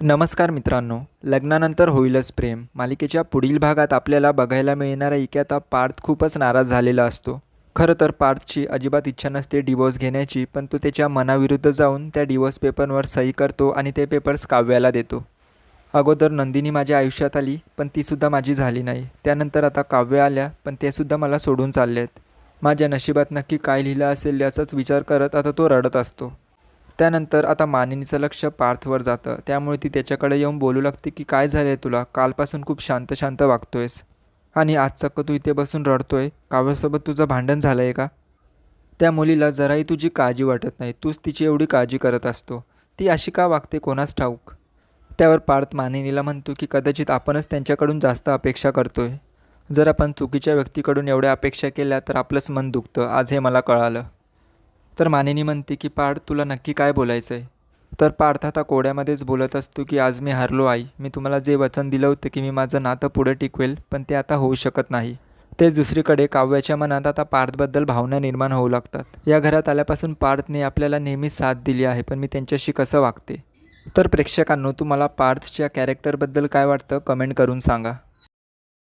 नमस्कार मित्रांनो, लग्नानंतर होईलच प्रेम मालिकेच्या पुढील भागात आपल्याला बघायला मिळणारा आता पार्थ खूपच नाराज झालेला असतो. खरं तर पार्थची अजिबात इच्छा नसते डिवोर्स घेण्याची, पण तो त्याच्या मनाविरुद्ध जाऊन त्या डिवोर्स पेपरवर सही करतो आणि ते पेपर्स काव्याला देतो. अगोदर नंदिनी माझ्या आयुष्यात आली, पण तीसुद्धा माझी झाली नाही. त्यानंतर आता काव्य आल्या, पण तेसुद्धा मला सोडून चाललेत. माझ्या नशिबात नक्की काय लिहिलं असेल याचाच विचार करत आता तो रडत असतो. त्यानंतर आता मानिनीचं लक्ष पार्थवर जातं. त्यामुळे ती त्याच्याकडे येऊन बोलू लागते की काय झालंय तुला, कालपासून खूप शांत शांत वागतोयस आणि आज चक्क तू इथे बसून रडतोय. काव्यासोबत तुझं भांडण झालंय का? त्या मुलीला जराही तुझी काळजी वाटत नाही, तूच तिची एवढी काळजी करत असतो. ती अशी का वागते कोणास ठाऊक. त्यावर पार्थ मानिनीला म्हणतो की कदाचित आपणच त्यांच्याकडून जास्त अपेक्षा करतोय. जर आपण चुकीच्या व्यक्तीकडून एवढ्या अपेक्षा केल्या तर आपलंच मन दुखतं, आज हे मला कळालं. तर मानिनी म्हणते की पार्थ तुला नक्की काय बोलायचं आहे. तर पार्थ आता कोड्यामध्येच बोलत असतो की आज मी हारलो आई, मी तुम्हाला जे वचन दिलं होतं की मी माझं नातं पुढे टिकवेल, पण ते आता होऊ शकत नाही. तेच दुसरीकडे काव्याच्या मनात आता पार्थबद्दल भावना निर्माण होऊ लागतात. या घरात आल्यापासून पार्थने आपल्याला नेहमीच साथ दिली आहे, पण मी त्यांच्याशी कसं वागते. तर प्रेक्षकांनो, तुम्हाला पार्थच्या कॅरेक्टरबद्दल काय वाटतं कमेंट करून सांगा.